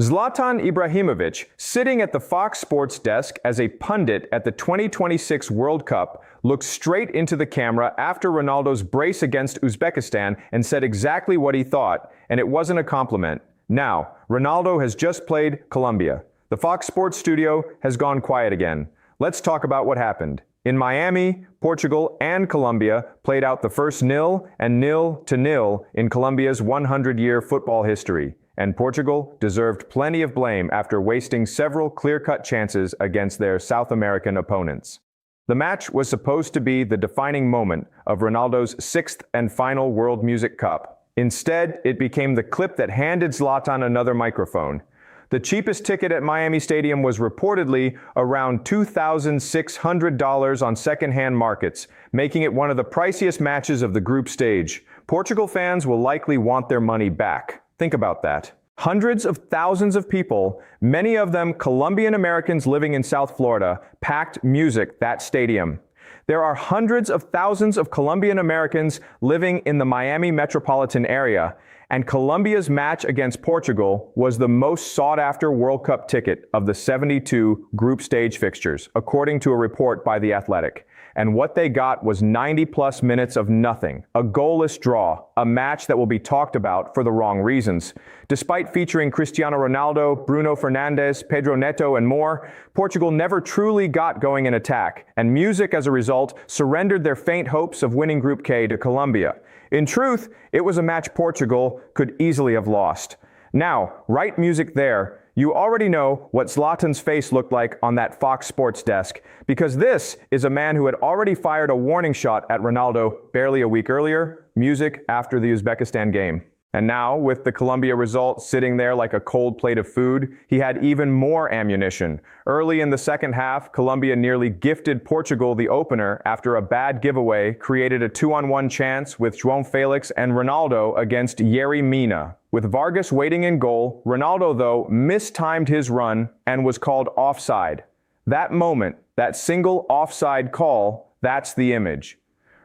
Zlatan Ibrahimović, sitting at the Fox Sports desk as a pundit at the 2026 World Cup, looked straight into the camera after Ronaldo's brace against Uzbekistan and said exactly what he thought, and it wasn't a compliment. Now, Ronaldo has just played Colombia. The Fox Sports studio has gone quiet again. Let's talk about what happened. In Miami, Portugal and Colombia played out the first 0 and 0-0 in Colombia's 100-year football history. And Portugal deserved plenty of blame after wasting several clear-cut chances against their South American opponents. The match was supposed to be the defining moment of Ronaldo's sixth and final World Music Cup. Instead, it became the clip that handed Zlatan another microphone. The cheapest ticket at Miami Stadium was reportedly around $2,600 on second-hand markets, making it one of the priciest matches of the group stage. Portugal fans will likely want their money back. Think about that. Hundreds of thousands of people, many of them Colombian Americans living in South Florida, packed music that stadium. There are hundreds of thousands of Colombian Americans living in the Miami metropolitan area, and Colombia's match against Portugal was the most sought-after World Cup ticket of the 72 group stage fixtures, according to a report by The Athletic. And what they got was 90-plus minutes of nothing, a goalless draw, a match that will be talked about for the wrong reasons. Despite featuring Cristiano Ronaldo, Bruno Fernandes, Pedro Neto, and more, Portugal never truly got going in attack, and music, as a result, surrendered their faint hopes of winning Group K to Colombia. In truth, it was a match Portugal could easily have lost. Now, right music there. You already know what Zlatan's face looked like on that Fox Sports desk, because this is a man who had already fired a warning shot at Ronaldo barely a week earlier, music after the Uzbekistan game. And now, with the Colombia result sitting there like a cold plate of food, he had even more ammunition. Early in the second half, Colombia nearly gifted Portugal the opener after a bad giveaway created a 2-on-1 chance with João Felix and Ronaldo against Yerry Mina. With Vargas waiting in goal, Ronaldo, though, mistimed his run and was called offside. That moment, that single offside call, that's the image.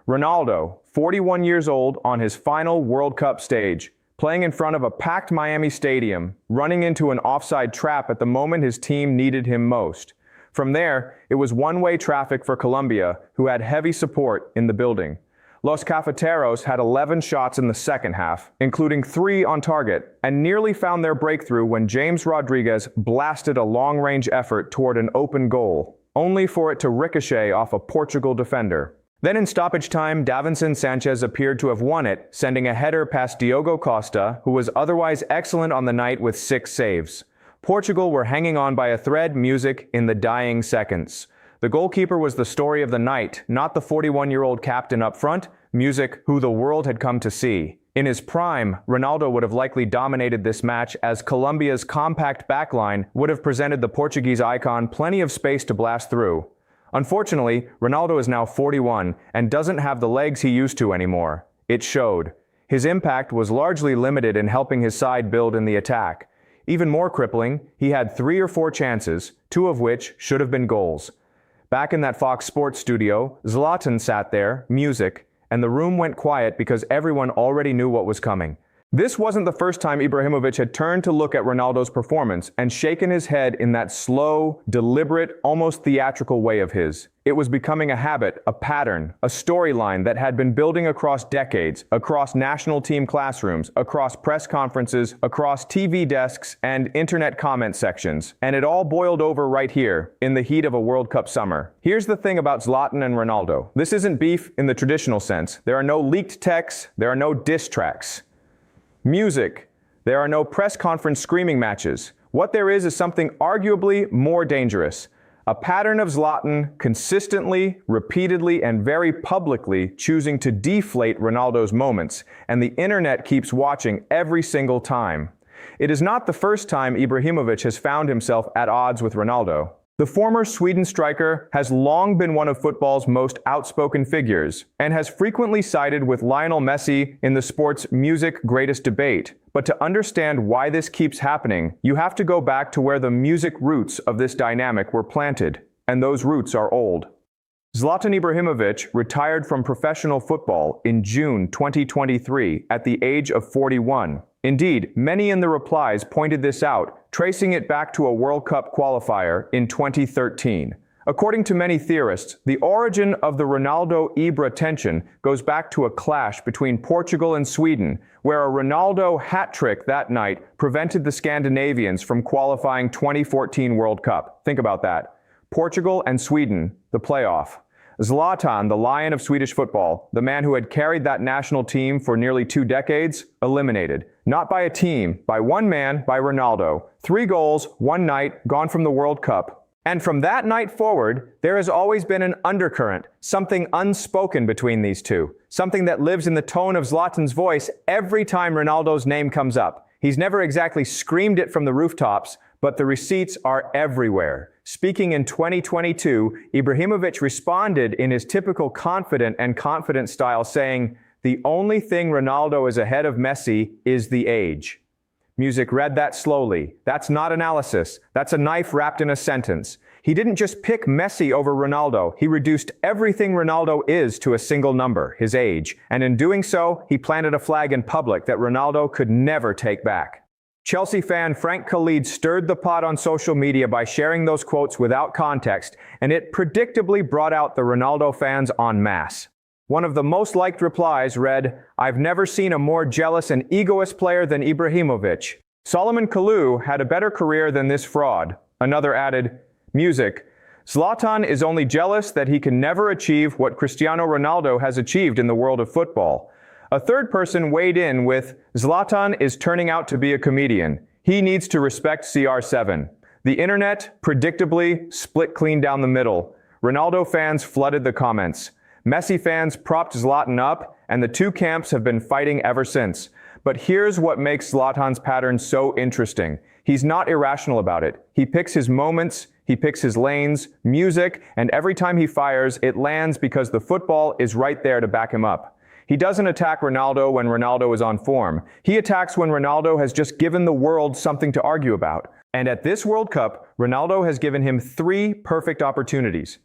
Ronaldo, 41 years old, on his final World Cup stage, playing in front of a packed Miami stadium, running into an offside trap at the moment his team needed him most. From there, it was one-way traffic for Colombia, who had heavy support in the building. Los Cafeteros had 11 shots in the second half, including 3 on target, and nearly found their breakthrough when James Rodriguez blasted a long-range effort toward an open goal, only for it to ricochet off a Portugal defender. Then in stoppage time, Davinson Sanchez appeared to have won it, sending a header past Diogo Costa, who was otherwise excellent on the night with 6 saves. Portugal were hanging on by a thread, music, in the dying seconds. The goalkeeper was the story of the night, not the 41-year-old captain up front, music, who the world had come to see. In his prime, Ronaldo would have likely dominated this match, as Colombia's compact backline would have presented the Portuguese icon plenty of space to blast through. Unfortunately, Ronaldo is now 41 and doesn't have the legs he used to anymore. It showed. His impact was largely limited in helping his side build in the attack. Even more crippling, he had 3 or 4 chances, 2 of which should have been goals. Back in that Fox Sports studio, Zlatan sat there, music, and the room went quiet because everyone already knew what was coming. This wasn't the first time Ibrahimović had turned to look at Ronaldo's performance and shaken his head in that slow, deliberate, almost theatrical way of his. It was becoming a habit, a pattern, a storyline that had been building across decades, across national team classrooms, across press conferences, across TV desks, and internet comment sections. And it all boiled over right here, in the heat of a World Cup summer. Here's the thing about Zlatan and Ronaldo. This isn't beef in the traditional sense. There are no leaked texts, there are no diss tracks. Music. There are no press conference screaming matches. What there is something arguably more dangerous. A pattern of Zlatan consistently, repeatedly, and very publicly choosing to deflate Ronaldo's moments, and the internet keeps watching every single time. It is not the first time Ibrahimović has found himself at odds with Ronaldo. The former Sweden striker has long been one of football's most outspoken figures, and has frequently sided with Lionel Messi in the sport's music greatest debate. But to understand why this keeps happening, you have to go back to where the music roots of this dynamic were planted, and those roots are old. Zlatan Ibrahimović retired from professional football in June 2023 at the age of 41. Indeed, many in the replies pointed this out, tracing it back to a World Cup qualifier in 2013. According to many theorists, the origin of the Ronaldo-Ibra tension goes back to a clash between Portugal and Sweden, where a Ronaldo hat trick that night prevented the Scandinavians from qualifying 2014 World Cup. Think about that. Portugal and Sweden, the playoff. Zlatan, the lion of Swedish football, the man who had carried that national team for nearly 2 decades, eliminated. Not by a team, by one man, by Ronaldo. 3 goals, one night, gone from the World Cup. And from that night forward, there has always been an undercurrent, something unspoken between these two, something that lives in the tone of Zlatan's voice every time Ronaldo's name comes up. He's never exactly screamed it from the rooftops, but the receipts are everywhere. Speaking in 2022, Ibrahimović responded in his typical confident style, saying, "The only thing Ronaldo is ahead of Messi is the age." Music read that slowly. That's not analysis. That's a knife wrapped in a sentence. He didn't just pick Messi over Ronaldo. He reduced everything Ronaldo is to a single number, his age. And in doing so, he planted a flag in public that Ronaldo could never take back. Chelsea fan Frank Khalid stirred the pot on social media by sharing those quotes without context, and it predictably brought out the Ronaldo fans en masse. One of the most liked replies read, "I've never seen a more jealous and egoist player than Ibrahimović. Solomon Kalou had a better career than this fraud." Another added, "Music. Zlatan is only jealous that he can never achieve what Cristiano Ronaldo has achieved in the world of football." A third person weighed in with, "Zlatan is turning out to be a comedian. He needs to respect CR7." The internet, predictably, split clean down the middle. Ronaldo fans flooded the comments. Messi fans propped Zlatan up, and the two camps have been fighting ever since. But here's what makes Zlatan's pattern so interesting. He's not irrational about it. He picks his moments, he picks his lanes, music, and every time he fires, it lands because the football is right there to back him up. He doesn't attack Ronaldo when Ronaldo is on form. He attacks when Ronaldo has just given the world something to argue about. And at this World Cup, Ronaldo has given him 3 perfect opportunities.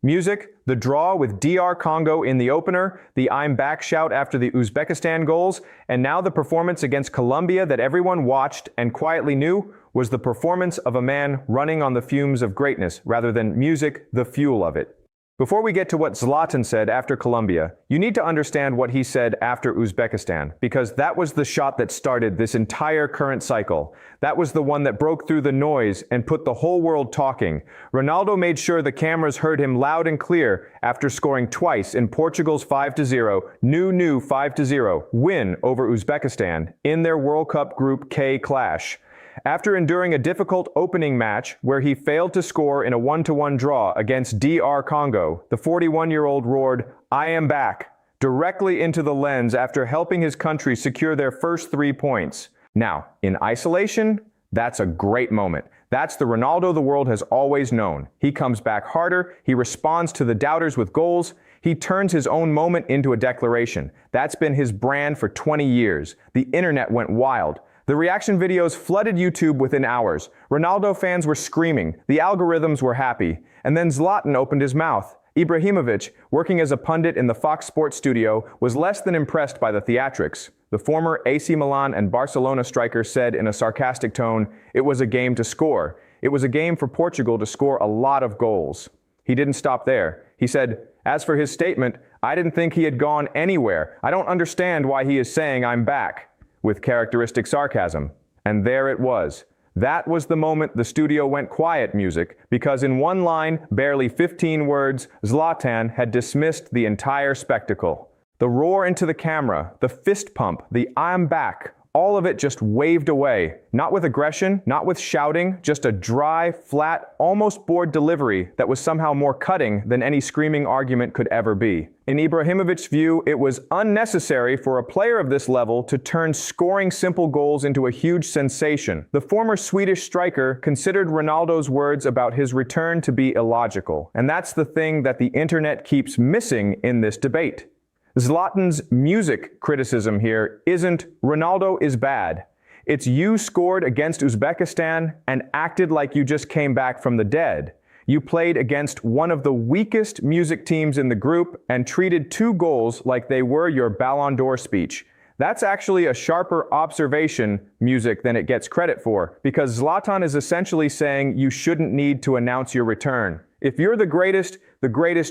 Music, the draw with DR Congo in the opener, the "I'm back" shout after the Uzbekistan goals, and now the performance against Colombia that everyone watched and quietly knew was the performance of a man running on the fumes of greatness rather than music, the fuel of it. Before we get to what Zlatan said after Colombia, you need to understand what he said after Uzbekistan, because that was the shot that started this entire current cycle. That was the one that broke through the noise and put the whole world talking. Ronaldo made sure the cameras heard him loud and clear after scoring twice in Portugal's 5-0, new 5-0 win over Uzbekistan in their World Cup Group K clash. After enduring a difficult opening match where he failed to score in a 1-1 draw against DR Congo, the 41-year-old roared, "I am back," directly into the lens after helping his country secure their first 3 points. Now, in isolation, that's a great moment. That's the Ronaldo the world has always known. He comes back harder, he responds to the doubters with goals, he turns his own moment into a declaration. That's been his brand for 20 years. The internet went wild. The reaction videos flooded YouTube within hours. Ronaldo fans were screaming. The algorithms were happy. And then Zlatan opened his mouth. Ibrahimović, working as a pundit in the Fox Sports studio, was less than impressed by the theatrics. The former AC Milan and Barcelona striker said in a sarcastic tone, "It was a game to score. It was a game for Portugal to score a lot of goals." He didn't stop there. He said, as for his statement, "I didn't think he had gone anywhere. I don't understand why he is saying I'm back," with characteristic sarcasm. And there it was. That was the moment the studio went quiet music, because in one line, barely 15 words, Zlatan had dismissed the entire spectacle. The roar into the camera, the fist pump, the "I'm back," all of it just waved away. Not with aggression, not with shouting, just a dry, flat, almost bored delivery that was somehow more cutting than any screaming argument could ever be. In Ibrahimovic's view, it was unnecessary for a player of this level to turn scoring simple goals into a huge sensation. The former Swedish striker considered Ronaldo's words about his return to be illogical, and that's the thing that the internet keeps missing in this debate. Zlatan's music criticism here isn't "Ronaldo is bad." It's "You scored against Uzbekistan and acted like you just came back from the dead. You played against one of the weakest music teams in the group and treated 2 goals like they were your Ballon d'Or speech. That's actually a sharper observation, music, than it gets credit for, because Zlatan is essentially saying you shouldn't need to announce your return. If you're the greatest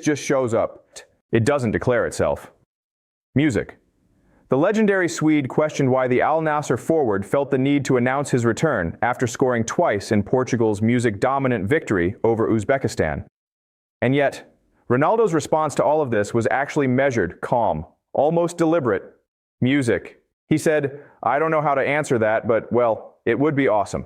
just shows up. It doesn't declare itself. Music. The legendary Swede questioned why the Al Nassr forward felt the need to announce his return after scoring twice in Portugal's music-dominant victory over Uzbekistan. And yet, Ronaldo's response to all of this was actually measured, calm, almost deliberate. Music. He said, "I don't know how to answer that, but, well, it would be awesome."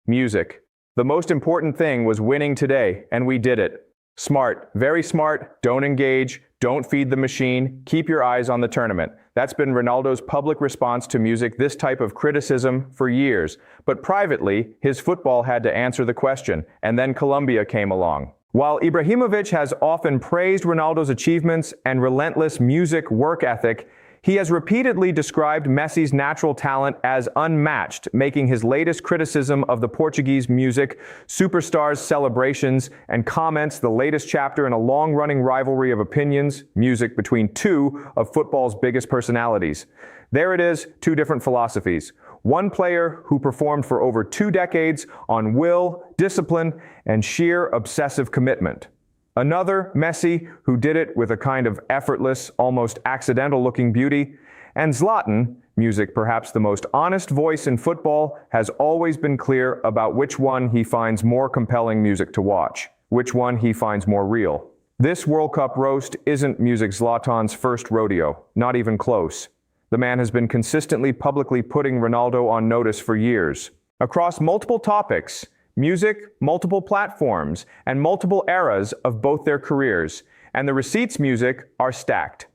Music. The most important thing was winning today, and we did it. Smart, very smart, don't engage, don't feed the machine, keep your eyes on the tournament. That's been Ronaldo's public response to music, this type of criticism, for years. But privately, his football had to answer the question, and then Colombia came along. While Ibrahimović has often praised Ronaldo's achievements and relentless music work ethic, he has repeatedly described Messi's natural talent as unmatched, making his latest criticism of the Portuguese music superstars' celebrations and comments the latest chapter in a long-running rivalry of opinions, music, between two of football's biggest personalities. There it is, two different philosophies. One player who performed for over 2 decades on will, discipline, and sheer obsessive commitment. Another, Messi, who did it with a kind of effortless, almost accidental-looking beauty. And Zlatan, music perhaps the most honest voice in football, has always been clear about which one he finds more compelling music to watch, which one he finds more real. This World Cup roast isn't music Zlatan's first rodeo, not even close. The man has been consistently publicly putting Ronaldo on notice for years. Across multiple topics, music, multiple platforms, and multiple eras of both their careers, and the receipts music are stacked.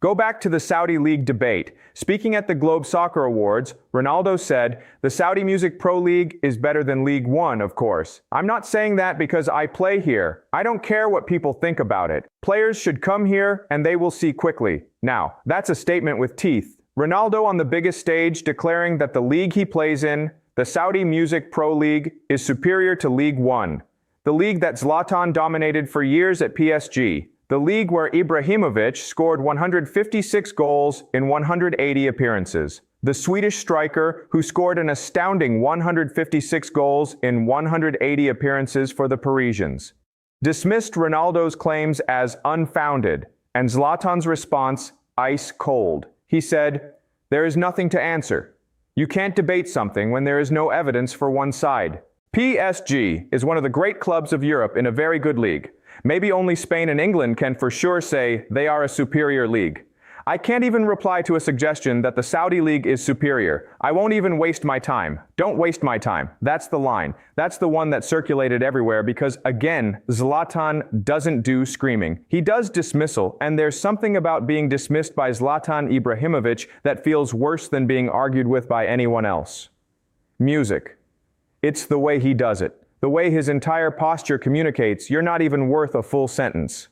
Go back to the Saudi League debate. Speaking at the Globe Soccer Awards, Ronaldo said, "The Saudi Music Pro League is better than League One, of course. I'm not saying that because I play here. I don't care what people think about it. Players should come here and they will see quickly." Now, that's a statement with teeth. Ronaldo on the biggest stage declaring that the league he plays in, the Saudi Music Pro League, is superior to League One, the league that Zlatan dominated for years at PSG, the league where Ibrahimović scored 156 goals in 180 appearances, the Swedish striker who scored an astounding 156 goals in 180 appearances for the Parisians, dismissed Ronaldo's claims as unfounded, and Zlatan's response ice cold. He said, "There is nothing to answer. You can't debate something when there is no evidence for one side." PSG is one of the great clubs of Europe in a very good league. Maybe only Spain and England can for sure say they are a superior league. I can't even reply to a suggestion that the Saudi League is superior. I won't even waste my time. Don't waste my time. That's the line. That's the one that circulated everywhere because, again, Zlatan doesn't do screaming. He does dismissal, and there's something about being dismissed by Zlatan Ibrahimović that feels worse than being argued with by anyone else. Music. It's the way he does it. The way his entire posture communicates, you're not even worth a full sentence.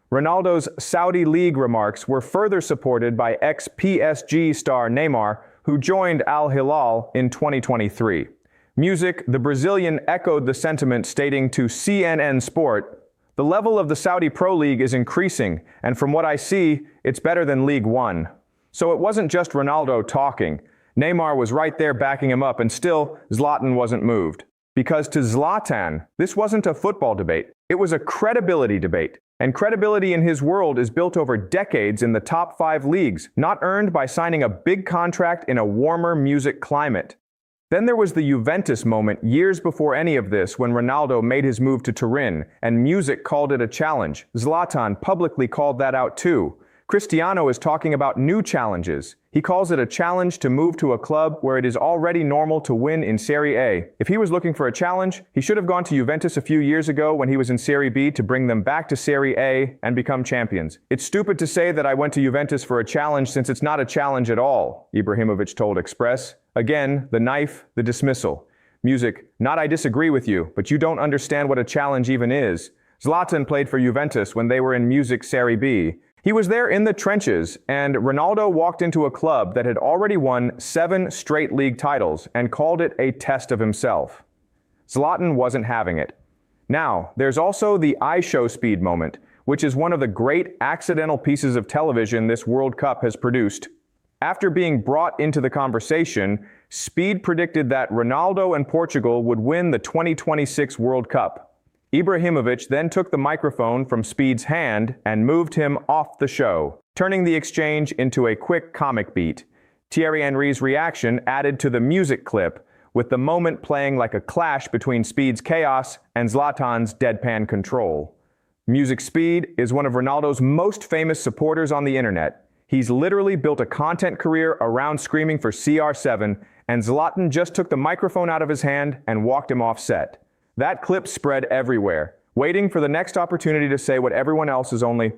Ronaldo's Saudi League remarks were further supported by ex-PSG star Neymar, who joined Al Hilal in 2023. Music, the Brazilian echoed the sentiment, stating to CNN Sport, "The level of the Saudi Pro League is increasing, and from what I see, it's better than League One." So it wasn't just Ronaldo talking. Neymar was right there backing him up, and still, Zlatan wasn't moved. Because to Zlatan, this wasn't a football debate. It was a credibility debate. And credibility in his world is built over decades in the top 5 leagues, not earned by signing a big contract in a warmer music climate. Then there was the Juventus moment years before any of this when Ronaldo made his move to Turin, and music called it a challenge. Zlatan publicly called that out too. Cristiano is talking about new challenges. He calls it a challenge to move to a club where it is already normal to win in Serie A. If he was looking for a challenge, he should have gone to Juventus a few years ago when he was in Serie B to bring them back to Serie A and become champions. "It's stupid to say that I went to Juventus for a challenge since it's not a challenge at all," Ibrahimović told Express. Again, the knife, the dismissal. Music, not "I disagree with you, but you don't understand what a challenge even is." Zlatan played for Juventus when they were in music Serie B. He was there in the trenches, and Ronaldo walked into a club that had already won 7 straight league titles and called it a test of himself. Zlatan wasn't having it. Now, there's also the I show speed moment, which is one of the great accidental pieces of television this World Cup has produced. After being brought into the conversation, Speed predicted that Ronaldo and Portugal would win the 2026 World Cup. Ibrahimović then took the microphone from Speed's hand and moved him off the show, turning the exchange into a quick comic beat. Thierry Henry's reaction added to the music clip, with the moment playing like a clash between Speed's chaos and Zlatan's deadpan control. Music Speed is one of Ronaldo's most famous supporters on the internet. He's literally built a content career around screaming for CR7, and Zlatan just took the microphone out of his hand and walked him off set. That clip spread everywhere, waiting for the next opportunity to say what everyone else is only